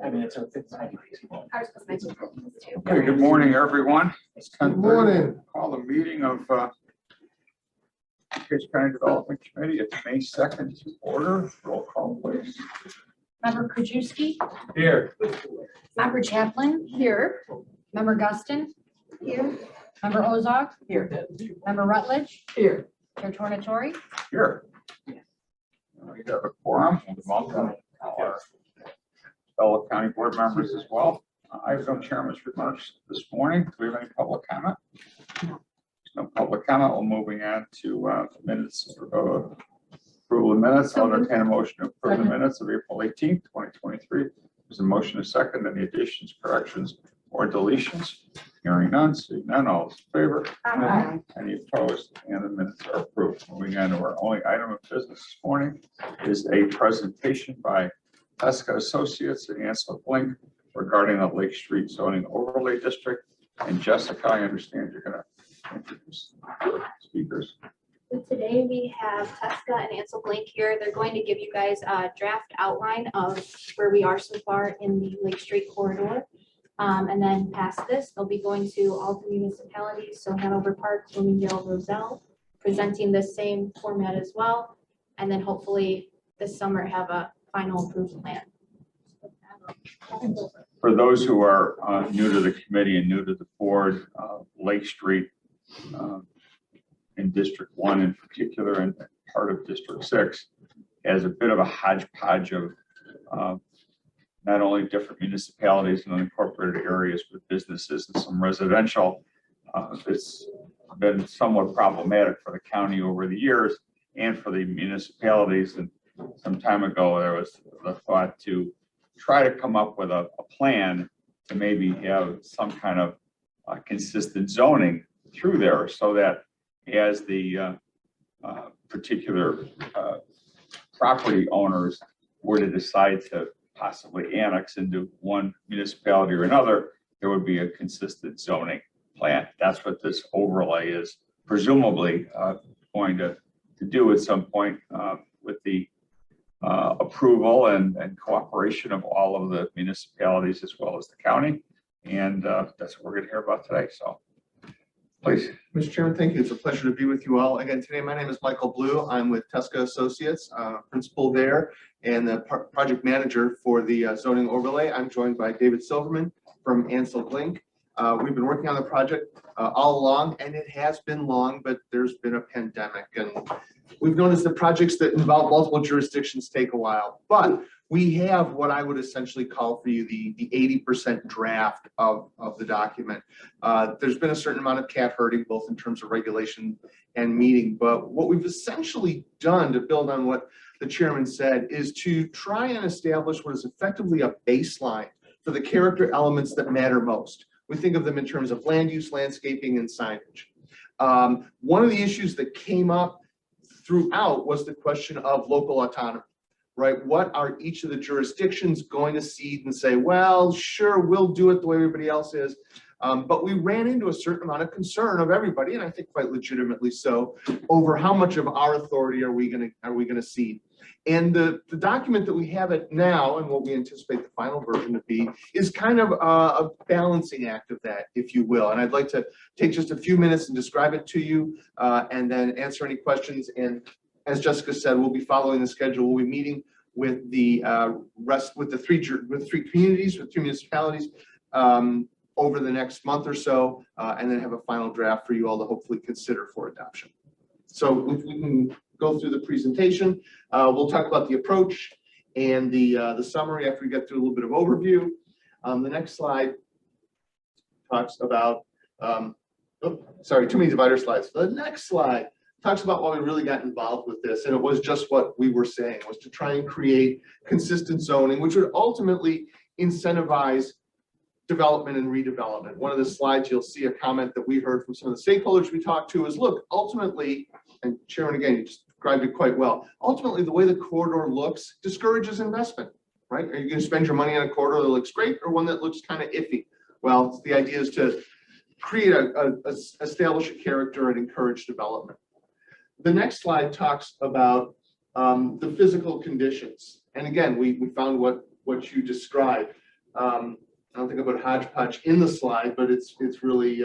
I mean, it's 90 days. Okay, good morning, everyone. It's 10:30. Good morning. Call the meeting of DuPage County Development Committee. It's May 2nd to order. Roll call, please. Member Krajewski, Here. Member Chaplin. Here. Member Guston. Here. Member Ozog. Here. Member Rutledge. Here. Chair Tornatori. Here. We have a quorum. Welcome our fellow county board members as well. I have no chairman's remarks this morning. Do we have any public comment? No public comment. We're moving on to minutes. Approval of minutes. I'll entertain a motion to approve the minutes of April 18th, 2023. There's a motion a second. Any additions, corrections, or deletions? Hearing none, seeing none, all those in favor? Aye. Any opposed? And the minutes are approved. Moving on to our only item of business this morning is a presentation by Pesca Associates and Ansel Blink regarding the Lake Street zoning overlay district. And Jessica, I understand you're going to introduce speakers. So today we have Pesca and Ansel Blink here. They're going to give you guys a draft outline of where we are so far in the Lake Street corridor. And then past this, they'll be going to all the municipalities, so Hanover Park, Bloomingdale, Roselle, presenting the same format as well. And then hopefully this summer have a final approved plan. For those who are new to the committee and new to the board, Lake Street in District 1 in particular and part of District 6 has a bit of a hodgepodge of not only different municipalities and unincorporated areas with businesses and some residential. It's been somewhat problematic for the county over the years and for the municipalities. And some time ago, there was the thought to try to come up with a plan to maybe have some kind of consistent zoning through there so that as the particular property owners were to decide to possibly annex into one municipality or another, there would be a consistent zoning plan. That's what this overlay is presumably going to do at some point with the approval and cooperation of all of the municipalities as well as the county. And that's what we're going to hear about today. So please. Mr. Chairman, thank you. It's a pleasure to be with you all. Again, today, my name is Michael Blue. I'm with Pesca Associates, principal there, and the project manager for the zoning overlay. I'm joined by David Silverman from Ansel Blink. We've been working on the project all along, and it has been long, but there's been a pandemic. And we've noticed that projects that involve multiple jurisdictions take a while. But we have what I would essentially call for you the 80% draft of the document. There's been a certain amount of cat herding, both in terms of regulation and meeting. But what we've essentially done to build on what the chairman said is to try and establish what is effectively a baseline for the character elements that matter most. We think of them in terms of land use, landscaping, and signage. One of the issues that came up throughout was the question of local autonomy. Right? What are each of the jurisdictions going to cede and say, well, sure, we'll do it the way everybody else is. But we ran into a certain amount of concern of everybody, and I think quite legitimately so, over how much of our authority are we going to cede. And the document that we have it now, and what we anticipate the final version to be, is kind of a balancing act of that, if you will. And I'd like to take just a few minutes and describe it to you, and then answer any questions. And as Jessica said, we'll be following the schedule. We'll be meeting with the three communities, with 3 municipalities over the next month or so, and then have a final draft for you all to hopefully consider for adoption. So if we can go through the presentation, we'll talk about the approach and the summary after we get through a little bit of overview. The next slide talks about, sorry, too many divider slides. The next slide talks about why we really got involved with this, and it was just what we were saying, was to try and create consistent zoning, which would ultimately incentivize development and redevelopment. One of the slides, you'll see a comment that we heard from some of the stakeholders we talked to is, look, ultimately, and Sharon, again, you described it quite well, ultimately the way the corridor looks discourages investment, right? Are you going to spend your money on a corridor that looks great or one that looks kind of iffy? Well, the idea is to create establish a character and encourage development. The next slide talks about the physical conditions. And again, we found what you described. I don't think I put hodgepodge in the slide, but it's really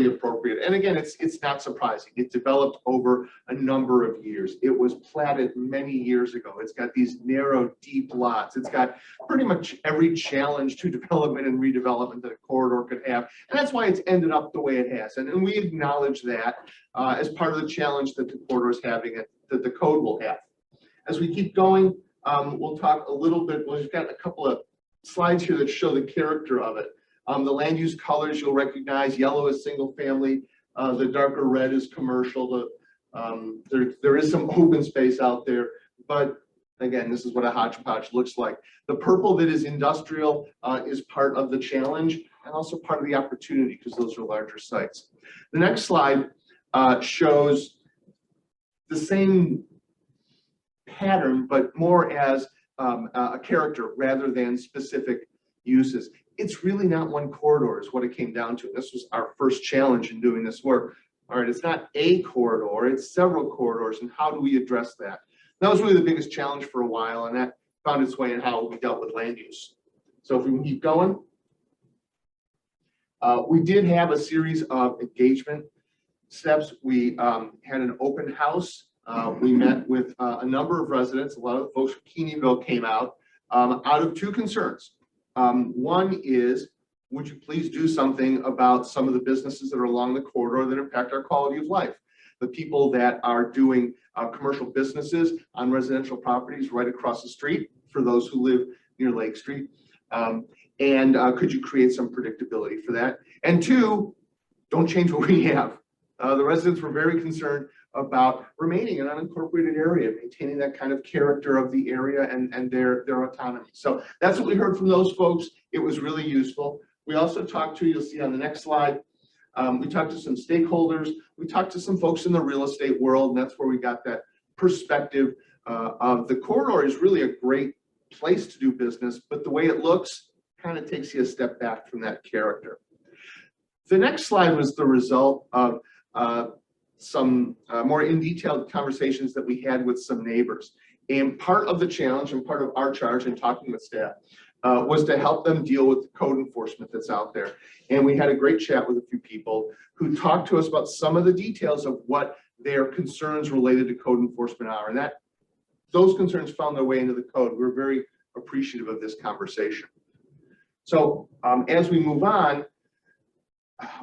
appropriate. And again, it's not surprising. It developed over a number of years. It was platted many years ago. It's got these narrow, deep lots. It's got pretty much every challenge to development and redevelopment that a corridor could have. And that's why it's ended up the way it has. And we acknowledge that as part of the challenge that the corridor is having, that the code will have. As we keep going, we'll talk a little bit. We've got a couple of slides here that show the character of it. The land use colors you'll recognize. Yellow is single family. The darker red is commercial. There is some open space out there, but again, this is what a hodgepodge looks like. The purple that is industrial is part of the challenge and also part of the opportunity because those are larger sites. The next slide shows the same pattern, but more as a character rather than specific uses. It's really not one corridor is what it came down to. This was our first challenge in doing this work. All right, it's not a corridor, it's several corridors, and how do we address that? That was really the biggest challenge for a while, and that found its way in how we dealt with land use. So if we can keep going, we did have a series of engagement steps. We had an open house. We met with a number of residents. A lot of the folks from Keeneyville came out of two concerns. One is, would you please do something about some of the businesses that are along the corridor that impact our quality of life? The people that are doing commercial businesses on residential properties right across the street for those who live near Lake Street. Could you create some predictability for that? And two, don't change what we have. The residents were very concerned about remaining an unincorporated area, maintaining that kind of character of the area and their autonomy. So that's what we heard from those folks. It was really useful. We also talked to, you'll see on the next slide, we talked to some stakeholders. We talked to some folks in the real estate world, and that's where we got that perspective of the corridor is really a great place to do business, but the way it looks kind of takes you a step back from that character. The next slide was the result of some more in detailed conversations that we had with some neighbors. And part of the challenge and part of our charge in talking with staff was to help them deal with the code enforcement that's out there. And we had a great chat with a few people who talked to us about some of the details of what their concerns related to code enforcement are. And those concerns found their way into the code. We're very appreciative of this conversation. So as we move on,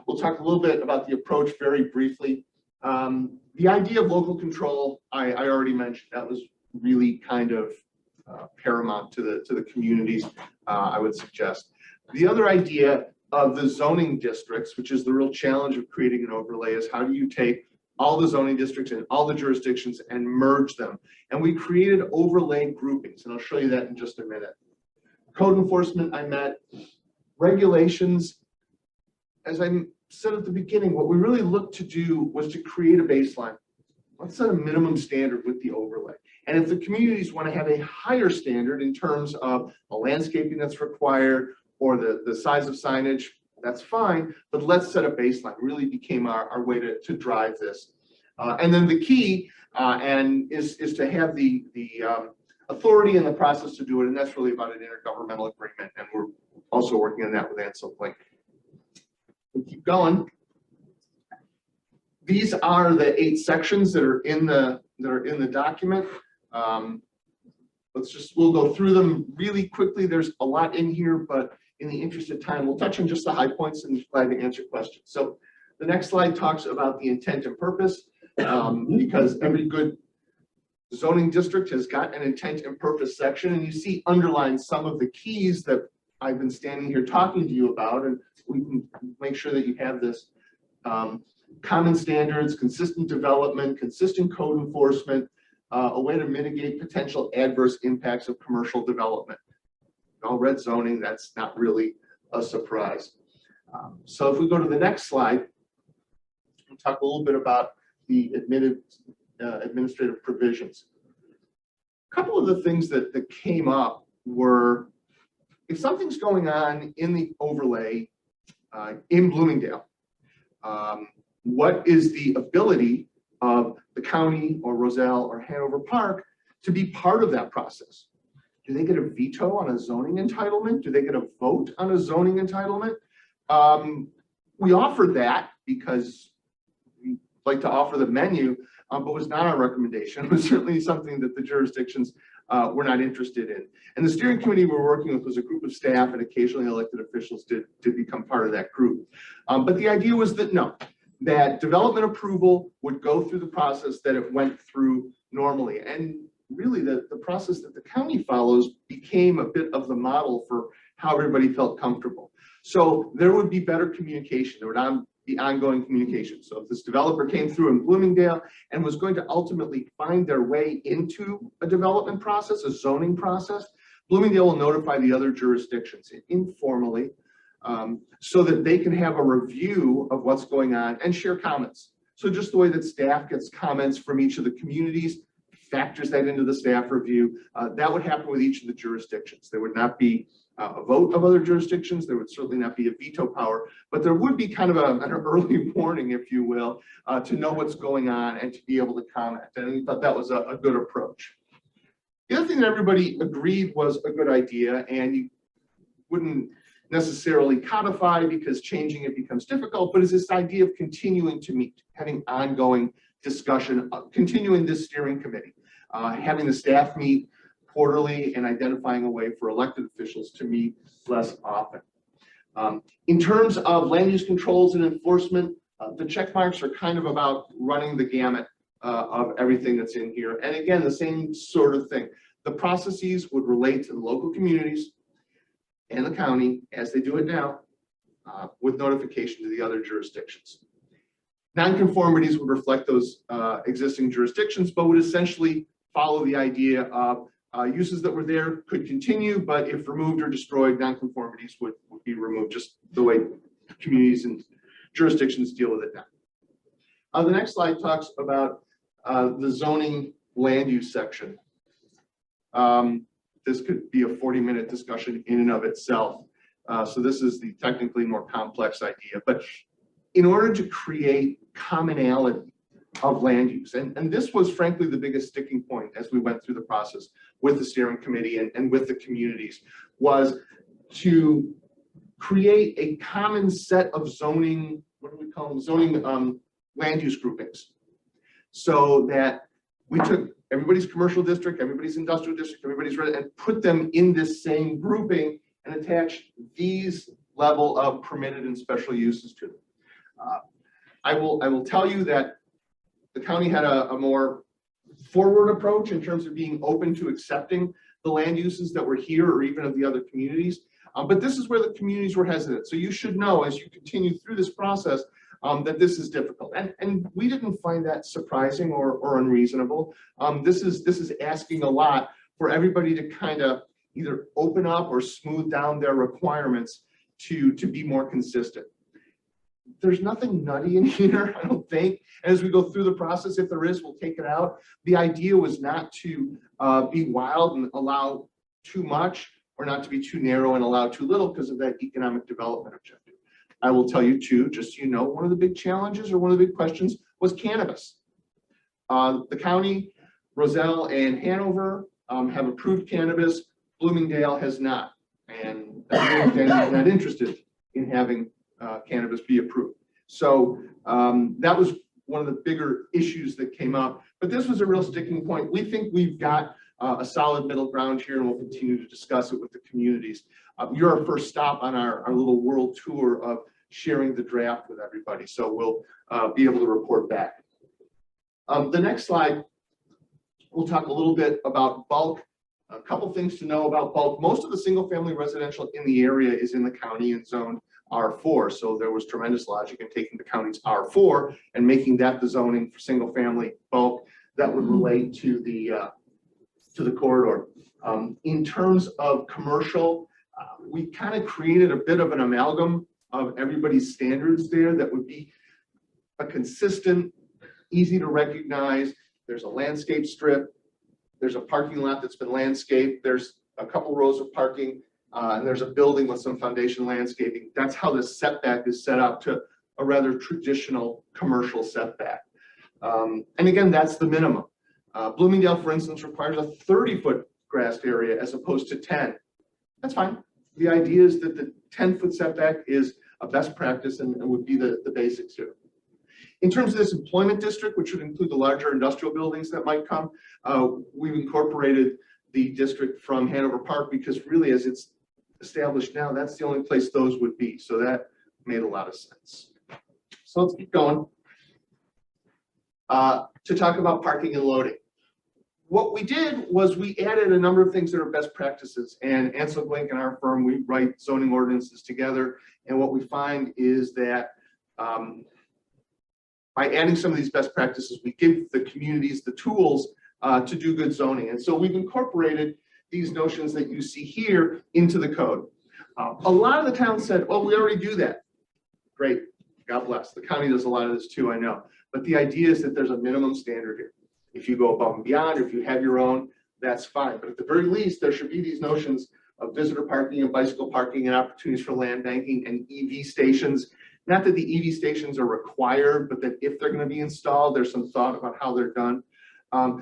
we'll talk a little bit about the approach very briefly. The idea of local control, I already mentioned, that was really kind of paramount to the communities, I would suggest. The other idea of the zoning districts, which is the real challenge of creating an overlay, is how do you take all the zoning districts and all the jurisdictions and merge them? And we created overlay groupings, and I'll show you that in just a minute. Code enforcement, I met. Regulations, as I said at the beginning, what we really looked to do was to create a baseline. Let's set a minimum standard with the overlay. And if the communities want to have a higher standard in terms of the landscaping that's required or the size of signage, that's fine, but let's set a baseline. Really became our way to drive this. And then the key is to have the authority and the process to do it, and that's really about an intergovernmental agreement, and we're also working on that with Ansel Blink. We keep going. These are the 8 sections that are in the document. We'll go through them really quickly. There's a lot in here, but in the interest of time, we'll touch on just the high points and glad to answer questions. So the next slide talks about the intent and purpose, because every good zoning district has got an intent and purpose section, and you see underlined some of the keys that I've been standing here talking to you about, and we can make sure that you have this. Common standards, consistent development, consistent code enforcement, a way to mitigate potential adverse impacts of commercial development. You all read zoning, that's not really a surprise. So if we go to the next slide, we'll talk a little bit about the administrative provisions. A couple of the things that came up were, if something's going on in the overlay in Bloomingdale, what is the ability of the county or Roselle or Hanover Park to be part of that process? Do they get a veto on a zoning entitlement? Do they get a vote on a zoning entitlement? We offered that because we like to offer the menu, but was not our recommendation. It was certainly something that the jurisdictions were not interested in. And the steering committee we're working with was a group of staff, and occasionally elected officials did become part of that group. But the idea was that no, that development approval would go through the process that it went through normally. And really the process that the county follows became a bit of the model for how everybody felt comfortable. So there would be better communication. There would be ongoing communication. So if this developer came through in Bloomingdale and was going to ultimately find their way into a development process, a zoning process, Bloomingdale will notify the other jurisdictions informally, so that they can have a review of what's going on and share comments. So just the way that staff gets comments from each of the communities, factors that into the staff review, that would happen with each of the jurisdictions. There would not be a vote of other jurisdictions. There would certainly not be a veto power, but there would be kind of an early warning, if you will, to know what's going on and to be able to comment. And we thought that was a good approach. The other thing that everybody agreed was a good idea, and you wouldn't necessarily codify because changing it becomes difficult, but is this idea of continuing to meet, having ongoing discussion, continuing this steering committee, having the staff meet quarterly and identifying a way for elected officials to meet less often. In terms of land use controls and enforcement, the check marks are kind of about running the gamut of everything that's in here. And again, the same sort of thing. The processes would relate to the local communities and the county as they do it now, with notification to the other jurisdictions. Nonconformities would reflect those existing jurisdictions, but would essentially follow the idea of uses that were there could continue, but if removed or destroyed, nonconformities would be removed, just the way communities and jurisdictions deal with it now. The next slide talks about the zoning land use section. This could be a 40-minute discussion in and of itself. So this is the technically more complex idea, but in order to create commonality of land use, and this was frankly the biggest sticking point as we went through the process with the steering committee and with the communities, was to create a common set of zoning, what do we call them, zoning land use groupings, so that we took everybody's commercial district, everybody's industrial district, everybody's and put them in this same grouping and attach these level of permitted and special uses to them. I will tell you that the county had a more forward approach in terms of being open to accepting the land uses that were here or even of the other communities. But this is where the communities were hesitant. So you should know as you continue through this process that this is difficult. And we didn't find that surprising or unreasonable. This is asking a lot for everybody to kind of either open up or smooth down their requirements to be more consistent. There's nothing nutty in here, I don't think. And as we go through the process, if there is, we'll take it out. The idea was not to be wild and allow too much, or not to be too narrow and allow too little because of that economic development objective. I will tell you too, just so you know, one of the big challenges or one of the big questions was cannabis. The county, Roselle and Hanover have approved cannabis. Bloomingdale has not, and Bloomingdale is not interested in having cannabis be approved. So that was one of the bigger issues that came up, but this was a real sticking point. We think we've got a solid middle ground here, and we'll continue to discuss it with the communities. You're our first stop on our little world tour of sharing the draft with everybody, so we'll be able to report back. The next slide, we'll talk a little bit about bulk. A couple things to know about bulk. Most of the single family residential in the area is in the county and zoned R4. So there was tremendous logic in taking the county's R4 and making that the zoning for single family bulk that would relate to the corridor. In terms of commercial, we kind of created a bit of an amalgam of everybody's standards there that would be a consistent, easy to recognize. There's a landscape strip. There's a parking lot that's been landscaped. There's a couple rows of parking, and there's a building with some foundation landscaping. That's how the setback is set up to a rather traditional commercial setback. And again, that's the minimum. Bloomingdale, for instance, requires a 30-foot grassed area as opposed to 10. That's fine. The idea is that the 10-foot setback is a best practice and would be the basics here. In terms of this employment district, which would include the larger industrial buildings that might come, we've incorporated the district from Hanover Park because really as it's established now, that's the only place those would be. So that made a lot of sense. So let's keep going. To talk about parking and loading. What we did was we added a number of things that are best practices, and Ansel Glink and our firm, we write zoning ordinances together. And what we find is that by adding some of these best practices, we give the communities the tools to do good zoning. And so we've incorporated these notions that you see here into the code. A lot of the towns said, well, we already do that. Great, God bless. The county does a lot of this too, I know. But the idea is that there's a minimum standard here. If you go above and beyond, if you have your own, that's fine. But at the very least, there should be these notions of visitor parking and bicycle parking and opportunities for land banking and EV stations. Not that the EV stations are required, but that if they're going to be installed, there's some thought about how they're done.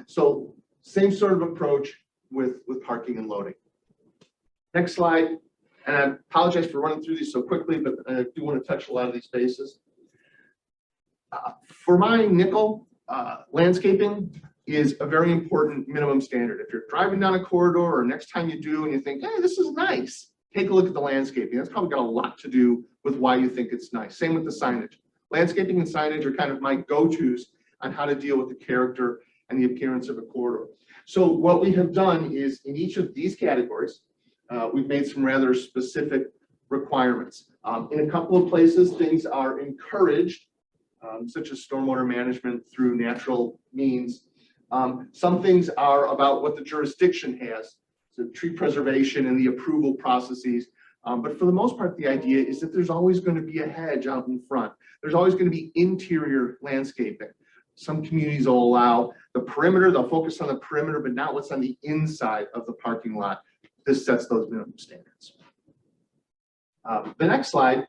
So same sort of approach with parking and loading. Next slide. And I apologize for running through these so quickly, but I do want to touch a lot of these bases. For my nickel, landscaping is a very important minimum standard. If you're driving down a corridor or next time you do and you think, hey, this is nice, take a look at the landscaping. That's probably got a lot to do with why you think it's nice. Same with the signage. Landscaping and signage are kind of my go-tos on how to deal with the character and the appearance of a corridor. So what we have done is in each of these categories, we've made some rather specific requirements. In a couple of places, things are encouraged, such as stormwater management through natural means. Some things are about what the jurisdiction has, so tree preservation and the approval processes. But for the most part, the idea is that there's always going to be a hedge out in front. There's always going to be interior landscaping. Some communities will allow the perimeter, they'll focus on the perimeter, but not what's on the inside of the parking lot. This sets those minimum standards. The next slide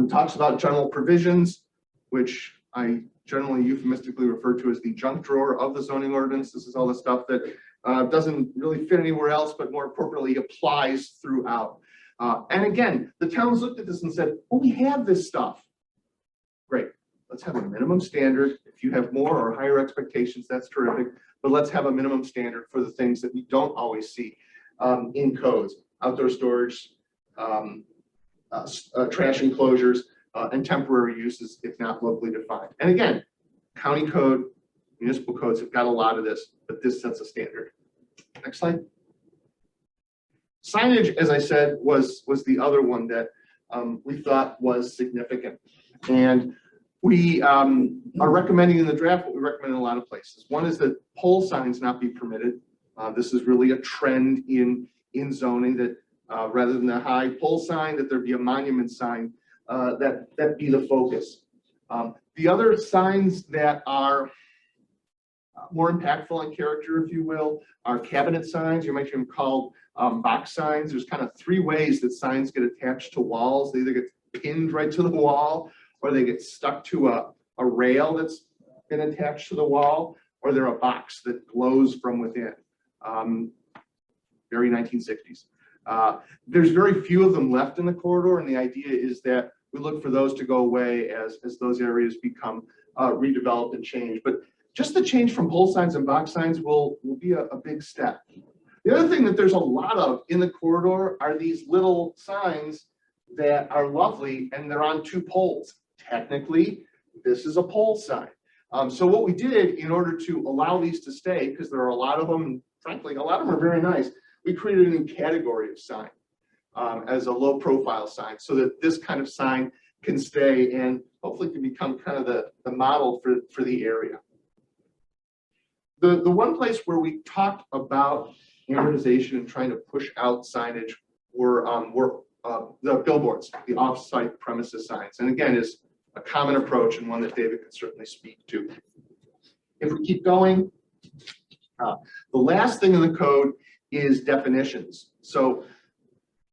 talks about general provisions, which I generally euphemistically refer to as the junk drawer of the zoning ordinance. This is all the stuff that doesn't really fit anywhere else, but more appropriately applies throughout. And again, the towns looked at this and said, well, we have this stuff. Great, let's have a minimum standard. If you have more or higher expectations, that's terrific. But let's have a minimum standard for the things that we don't always see in codes, outdoor storage, trash enclosures, and temporary uses if not locally defined. And again, county code, municipal codes have got a lot of this, but this sets a standard. Next slide. Signage, as I said, was the other one that we thought was significant. And we are recommending in the draft what we recommend in a lot of places. One is that pole signs not be permitted. This is really a trend in zoning that rather than a high pole sign, that there be a monument sign that be the focus. The other signs that are more impactful in character, if you will, are cabinet signs. You might hear them called box signs. There's kind of three ways that signs get attached to walls. They either get pinned right to the wall, or they get stuck to a rail that's been attached to the wall, or they're a box that glows from within. Very 1960s. There's very few of them left in the corridor, and the idea is that we look for those to go away as those areas become redeveloped and changed. But just the change from pole signs and box signs will be a big step. The other thing that there's a lot of in the corridor are these little signs that are lovely, and they're on two poles. Technically, this is a pole sign. So what we did in order to allow these to stay, because there are a lot of them, and frankly, a lot of them are very nice, we created a new category of sign as a low profile sign, so that this kind of sign can stay and hopefully can become kind of the model for the area. The one place where we talked about amortization and trying to push out signage were the billboards, the off-site premises signs. And again, is a common approach and one that David can certainly speak to. If we keep going, the last thing in the code is definitions. So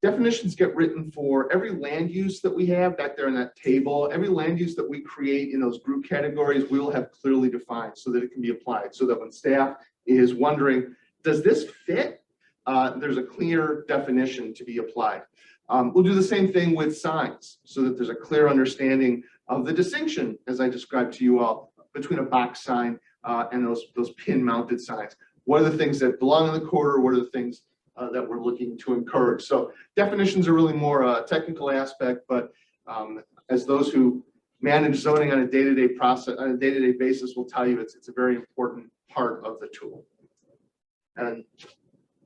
definitions get written for every land use that we have back there in that table. Every land use that we create in those group categories, we will have clearly defined so that it can be applied. So that when staff is wondering, does this fit? There's a clear definition to be applied. We'll do the same thing with signs so that there's a clear understanding of the distinction, as I described to you all, between a box sign and those pin mounted signs. What are the things that belong in the corridor? What are the things that we're looking to encourage? So definitions are really more a technical aspect, but as those who manage zoning on a day-to-day process, on a day-to-day basis will tell you, it's a very important part of the tool. And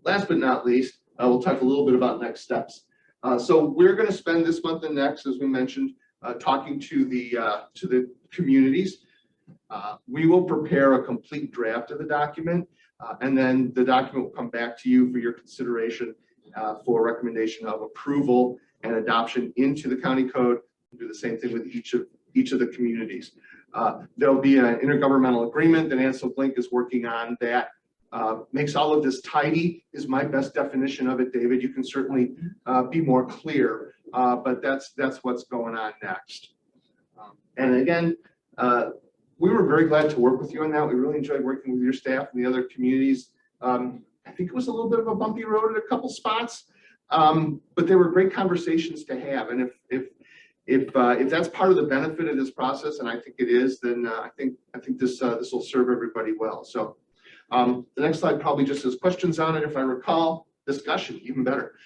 last but not least, we'll talk a little bit about next steps. So we're going to spend this month and next, as we mentioned, talking to the communities. We will prepare a complete draft of the document, and then the document will come back to you for your consideration for recommendation of approval and adoption into the county code. We'll do the same thing with each of the communities. There'll be an intergovernmental agreement that Ansel Blink is working on that makes all of this tidy, is my best definition of it, David. You can certainly be more clear, but that's what's going on next. And again, we were very glad to work with you on that. We really enjoyed working with your staff and the other communities. I think it was a little bit of a bumpy road at a couple spots, but they were great conversations to have. And if that's part of the benefit of this process, and I think it is, then I think this will serve everybody well. So the next slide probably just has questions on it, if I recall. Discussion, even better.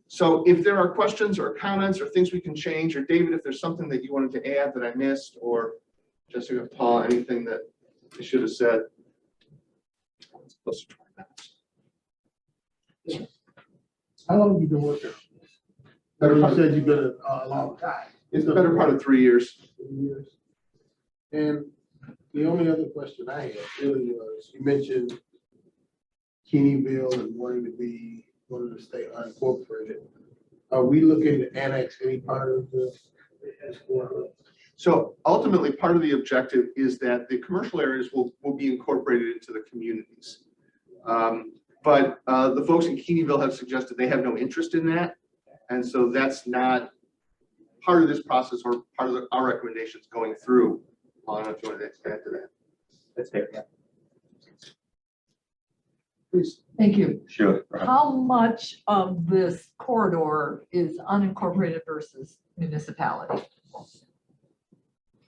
So if there are questions or comments or things we can change, or David, if there's something that you wanted to add that I missed, or Jessica, Paul, anything that I should have said. It's close to 20 minutes. How long have you been working on this? You said you've been a long time. It's the better part of 3 years. 3 years. And the only other question I had really was, you mentioned Keeneyville and wanting to stay unincorporated. Are we looking to annex any part of this? So ultimately, part of the objective is that the commercial areas will be incorporated into the communities. But the folks in Keeneyville have suggested they have no interest in that. And so that's not part of this process or part of our recommendations going through. I don't know if you want to expand to that. That's fair, yeah. Please. Thank you. Sure. How much of this corridor is unincorporated versus municipality?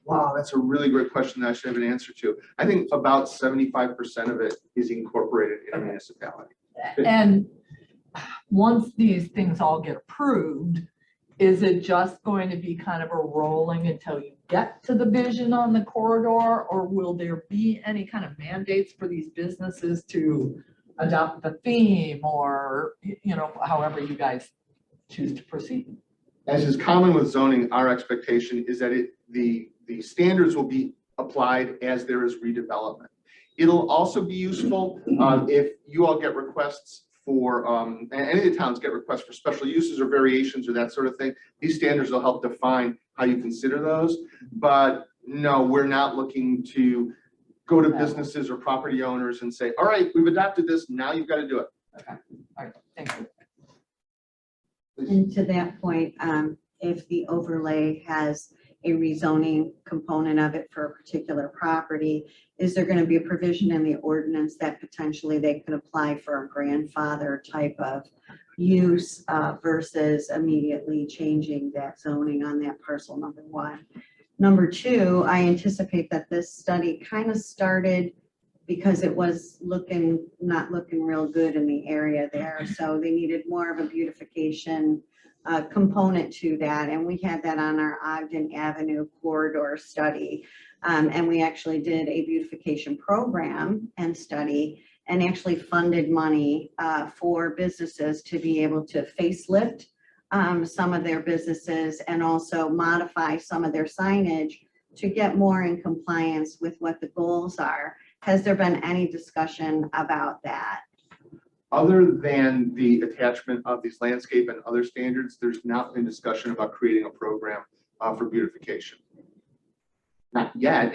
Wow, that's a really great question that I should have an answer to. I think about 75% of it is incorporated in a municipality. And once these things all get approved, is it just going to be kind of a rolling until you get to the vision on the corridor, or will there be any kind of mandates for these businesses to adopt the theme, or, you know, however you guys choose to proceed? As is common with zoning, our expectation is that the standards will be applied as there is redevelopment. It'll also be useful if you all get requests for, and any of the towns get requests for special uses or variations or that sort of thing. These standards will help define how you consider those. But no, we're not looking to go to businesses or property owners and say, all right, we've adopted this, now you've got to do it. Okay, all right, thank you. And to that point, if the overlay has a rezoning component of it for a particular property, is there going to be a provision in the ordinance that potentially they could apply for a grandfather type of use versus immediately changing that zoning on that parcel, number one? Number two, I anticipate that this study kind of started because it was not looking real good in the area there. So they needed more of a beautification component to that. And we had that on our Ogden Avenue corridor study. And we actually did a beautification program and study and actually funded money for businesses to be able to facelift some of their businesses and also modify some of their signage to get more in compliance with what the goals are. Has there been any discussion about that? Other than the attachment of these landscape and other standards, there's not been discussion about creating a program for beautification. Not yet.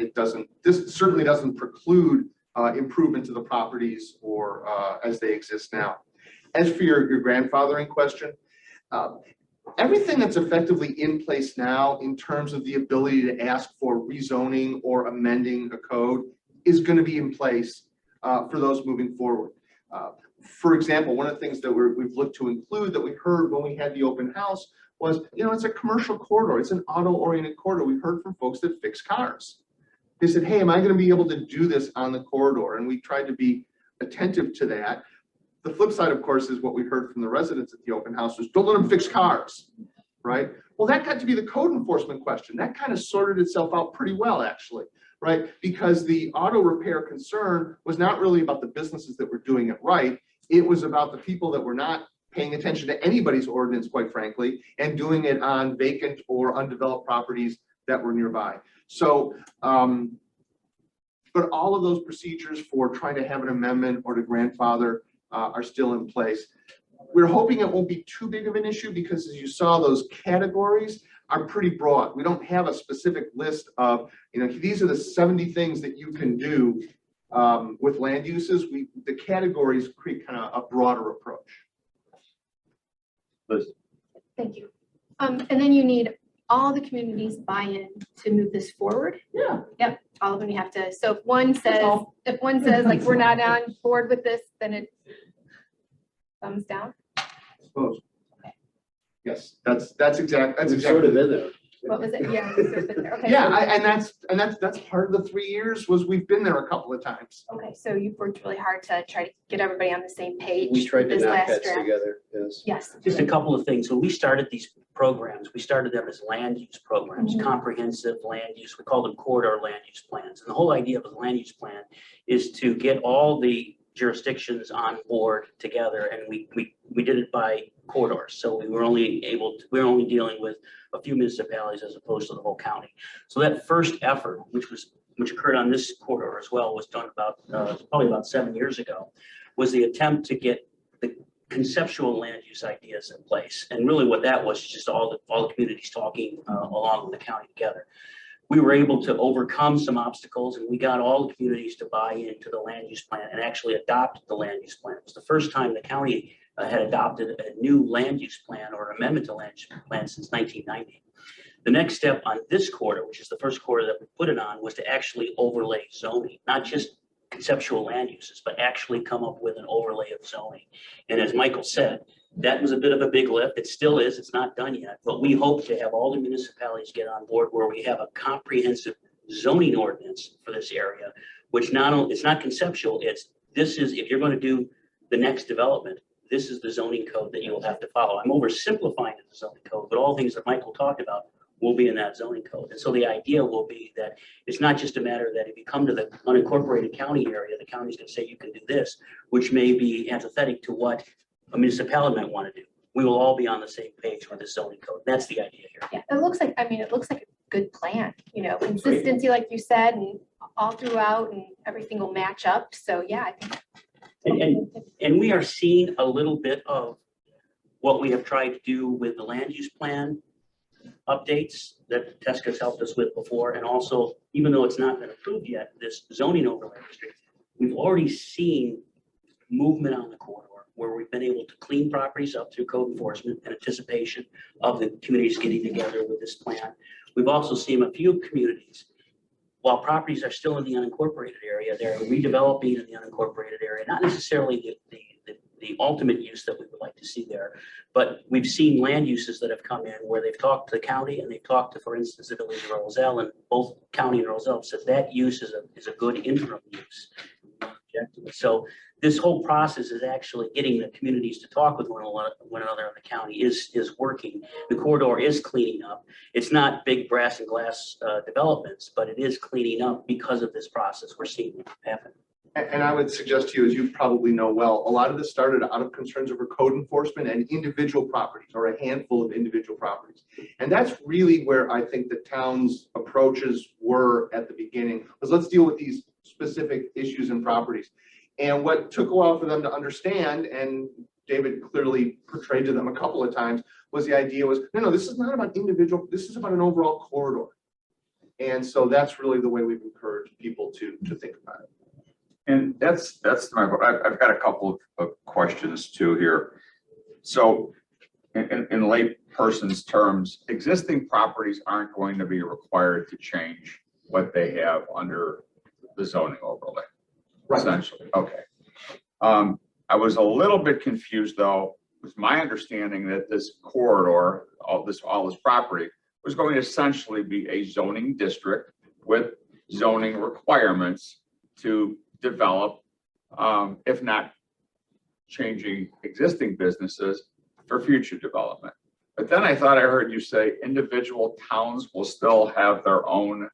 This certainly doesn't preclude improvement to the properties or as they exist now. As for your grandfathering question, everything that's effectively in place now in terms of the ability to ask for rezoning or amending a code is going to be in place for those moving forward. For example, one of the things that we've looked to include that we heard when we had the open house was, it's a commercial corridor. It's an auto-oriented corridor. We heard from folks that fix cars. They said, hey, am I going to be able to do this on the corridor? And we tried to be attentive to that. The flip side, of course, is what we heard from the residents at the open house was, don't let them fix cars, right? Well, that got to be the code enforcement question. That kind of sorted itself out pretty well, actually, right? Because the auto repair concern was not really about the businesses that were doing it right. It was about the people that were not paying attention to anybody's ordinance, quite frankly, and doing it on vacant or undeveloped properties that were nearby. So, but all of those procedures for trying to have an amendment or to grandfather are still in place. We're hoping it won't be too big of an issue because, as you saw, those categories are pretty broad. We don't have a specific list of, these are the 70 things that you can do with land uses. The categories create kind of a broader approach. Liz? Thank you. And then you need all the communities buy-in to move this forward. Yeah. Yep, all of them you have to. So if one says like we're not on board with this, then it thumbs down. I suppose. Yes, that's exactly. Sort of in there. What was it? Yeah. it's sort of been there. Okay. Yeah, and that's part of the 3 years was we've been there a couple of times. Okay, so you've worked really hard to try to get everybody on the same page. We tried to this knock last that draft. together, yes. Yes. Just a couple of things. When we started these programs, we started them as land use programs, Mhm. comprehensive land use. We call them corridor land use plans. And the whole idea of a land use plan is to get all the jurisdictions on board together, and we did it by corridors. So we were only dealing with a few municipalities as opposed to the whole county. So that first effort, which occurred on this corridor as well, was done probably about 7 years ago, was the attempt to get the conceptual land use ideas in place. And really what that was, just all the communities talking along with the county together. We were able to overcome some obstacles, and we got all the communities to buy into the land use plan and actually adopt the land use plan. It was the first time the county had adopted a new land use plan or amendment to land use plan since 1990. The next step on this corridor, which is the first corridor that we put it on, was to actually overlay zoning, not just conceptual land uses, but actually come up with an overlay of zoning. And as Michael said, that was a bit of a big lift. It still is. It's not done yet, but we hope to have all the municipalities get on board where we have a comprehensive zoning ordinance for this area, which it's not conceptual. This is, if you're going to do the next development, this is the zoning code that you will have to follow. I'm oversimplifying the zoning code, but all things that Michael talked about will be in that zoning code. And so the idea will be that it's not just a matter that if you come to the unincorporated county area, the county's going to say you can do this, which may be antithetic to what a municipality might want to do. We will all be on the same page with the zoning code. That's the idea here. Yeah, it looks like a good plan, consistency, like you said, and all throughout, and everything will match up. So yeah, I think. And we are seeing a little bit of what we have tried to do with the land use plan updates that Tesca's helped us with before. And also, even though it's not been approved yet, this zoning overlay district, we've already seen movement on the corridor where we've been able to clean properties up through code enforcement in anticipation of the communities getting together with this plan. We've also seen a few communities, while properties are still in the unincorporated area, they're redeveloping in the unincorporated area, not necessarily the ultimate use that we would like to see there, but we've seen land uses that have come in where they've talked to the county and they've talked to, for instance, the village of Roselle, and both county and Roselle says that use is a good interim use. So this whole process is actually getting the communities to talk with one another in the county is working. The corridor is cleaning up. It's not big brass and glass developments, but it is cleaning up because of this process we're seeing happen. And I would suggest to you, as you probably know well, a lot of this started out of concerns over code enforcement and individual properties, or a handful of individual properties. And that's really where I think the town's approaches were at the beginning, was let's deal with these specific issues and properties. And what took a while for them to understand, and David clearly portrayed to them a couple of times, was the idea was, no, this is not about individual, this is about an overall corridor. And so that's really the way we've encouraged people to think about it. And that's I've got a couple of questions too here. So in lay person's terms, existing properties aren't going to be required to change what they have under the zoning overlay. Right. Essentially, okay. I was a little bit confused though. It was my understanding that this corridor, all this property was going to essentially be a zoning district with zoning requirements to develop, if not changing existing businesses for future development. But then I thought I heard you say individual towns will still have their own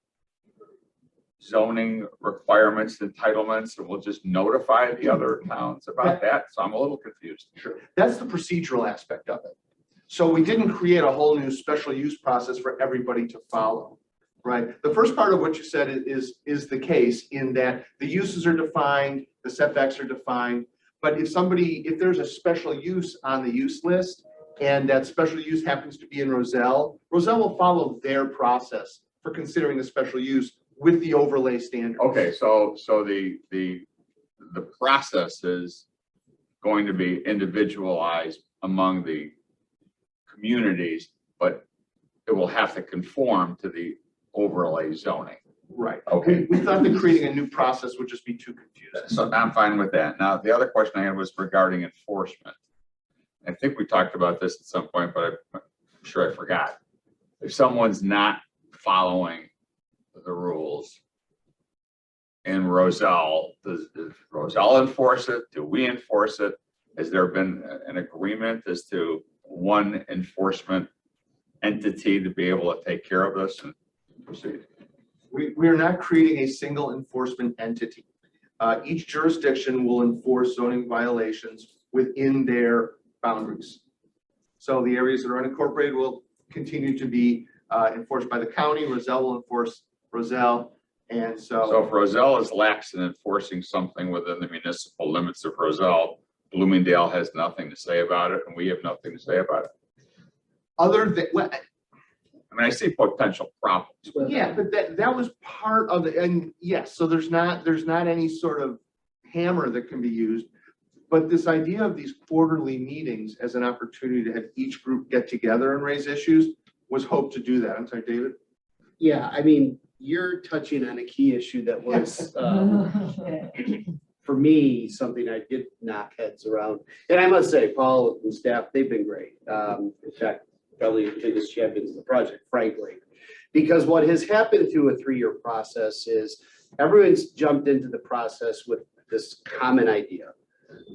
zoning requirements, entitlements, and we'll just notify the other towns about that. So I'm a little confused. Sure. That's the procedural aspect of it. So we didn't create a whole new special use process for everybody to follow, right? The first part of what you said is the case in that the uses are defined, the setbacks are defined. But if there's a special use on the use list and that special use happens to be in Roselle will follow their process for considering the special use with the overlay standard. Okay, so the process is going to be individualized among the communities, but it will have to conform to the overlay zoning. Right. Okay. We thought that creating a new process would just be too confusing. So I'm fine with that. Now, the other question I had was regarding enforcement. I think we talked about this at some point, but I'm sure I forgot. If someone's not following the rules in Roselle, does Roselle enforce it? Do we enforce it? Has there been an agreement as to one enforcement entity to be able to take care of this and proceed? We are not creating a single enforcement entity. Each jurisdiction will enforce zoning violations within their boundaries. So the areas that are unincorporated will continue to be enforced by the county. Roselle will enforce Roselle. And So if Roselle is lax in enforcing something within the municipal limits of Roselle, Bloomingdale has nothing to say about it, and we have nothing to say about it. other than, well, I mean, I see potential problems. yeah, but that was part of the, and yes, so there's not any sort of hammer that can be used. But this idea of these quarterly meetings as an opportunity to have each group get together and raise issues was hoped to do that. I'm sorry, David? Yeah, I mean, you're touching on a key issue that was, for me, something I did knock heads around. And I must say, Paul and staff, they've been great. In fact, probably the biggest champions of the project, frankly. Because what has happened through a 3-year process is everyone's jumped into the process with this common idea.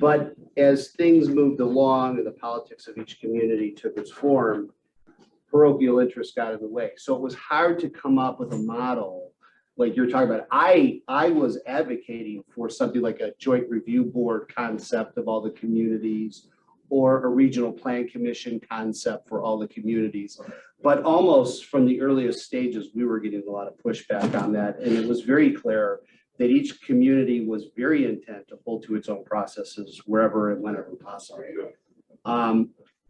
But as things moved along and the politics of each community took its form, parochial interest got in the way. So it was hard to come up with a model like you're talking about. I was advocating for something like a joint review board concept of all the communities, or a regional plan commission concept for all the communities. But almost from the earliest stages, we were getting a lot of pushback on that. And it was very clear that each community was very intent to hold to its own processes wherever and whenever possible.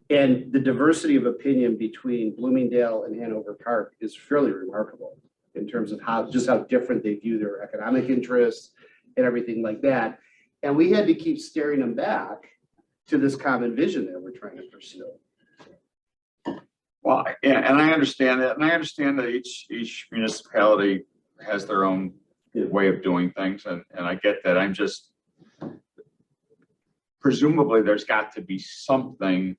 And the diversity of opinion between Bloomingdale and Hanover Park is fairly remarkable in terms of how different they view their economic interests and everything like that. And we had to keep steering them back to this common vision that we're trying to pursue. Well, yeah, and I understand that. And I understand that each municipality has their own way of doing things. And I get that. I'm just, presumably there's got to be something,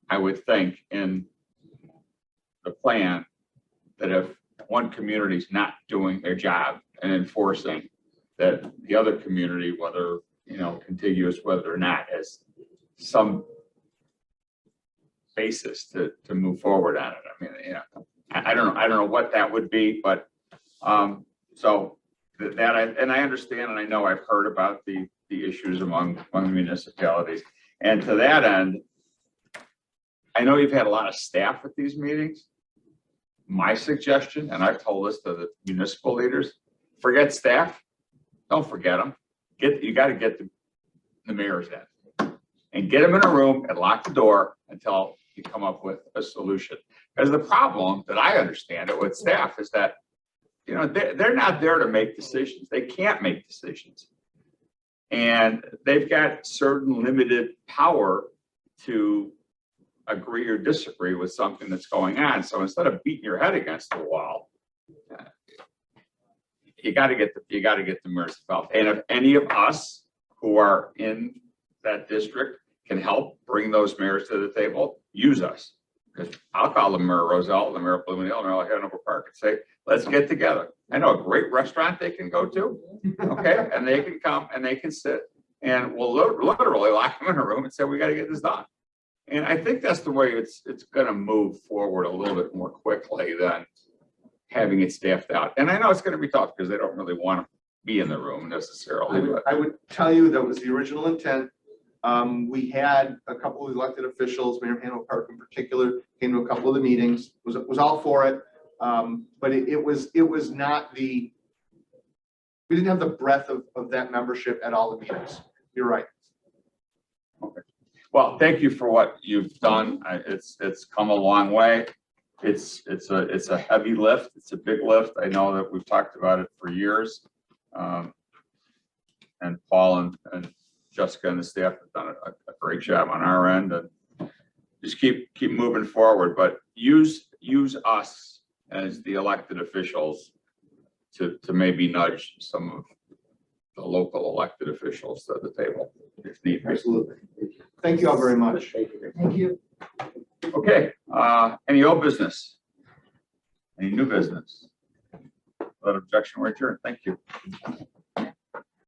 I would think, in the plan that if one community is not doing their job and enforcing, that the other community, whether, contiguous, whether or not, has some basis to move forward on it. I mean, I don't know what that would be, but so that I understand, and I know I've heard about the issues among municipalities, and to that end, I know you've had a lot of staff at these meetings. My suggestion, and I've told this to the municipal leaders, forget staff, don't forget them. You got to get the mayors in and get them in a room and lock the door until you come up with a solution. Because the problem that I understand it with staff is that, they're not there to make decisions. They can't make decisions. And they've got certain limited power to agree or disagree with something that's going on. So instead of beating your head against the wall, you got to get the mayors involved. And if any of us who are in that district can help bring those mayors to the table, use us. Because I'll call the mayor of Roselle, the mayor of Bloomingdale, the mayor of Hanover Park and say, let's get together. I know a great restaurant they can go to, okay? And they can come and they can sit and we'll literally lock them in a room and say, we got to get this done. And I think that's the way it's going to move forward a little bit more quickly than having it staffed out. And I know it's going to be tough because they don't really want to be in the room necessarily. But I would tell you that was the original intent. We had a couple of elected officials, Mayor of Hanover Park in particular, came to a couple of the meetings, was all for it. But it was not we didn't have the breadth of that membership at all the meetings. You're right. Okay. Well, thank you for what you've done. It's come a long way. It's a heavy lift. It's a big lift. I know that we've talked about it for years. And Paul and Jessica and the staff have done a great job on our end, and just keep moving forward. But use us as the elected officials to maybe nudge some of the local elected officials to the table if need be. Absolutely. Thank you all very much. Thank you. Okay, any old business? Any new business? Without objection, we're adjourned. Thank you.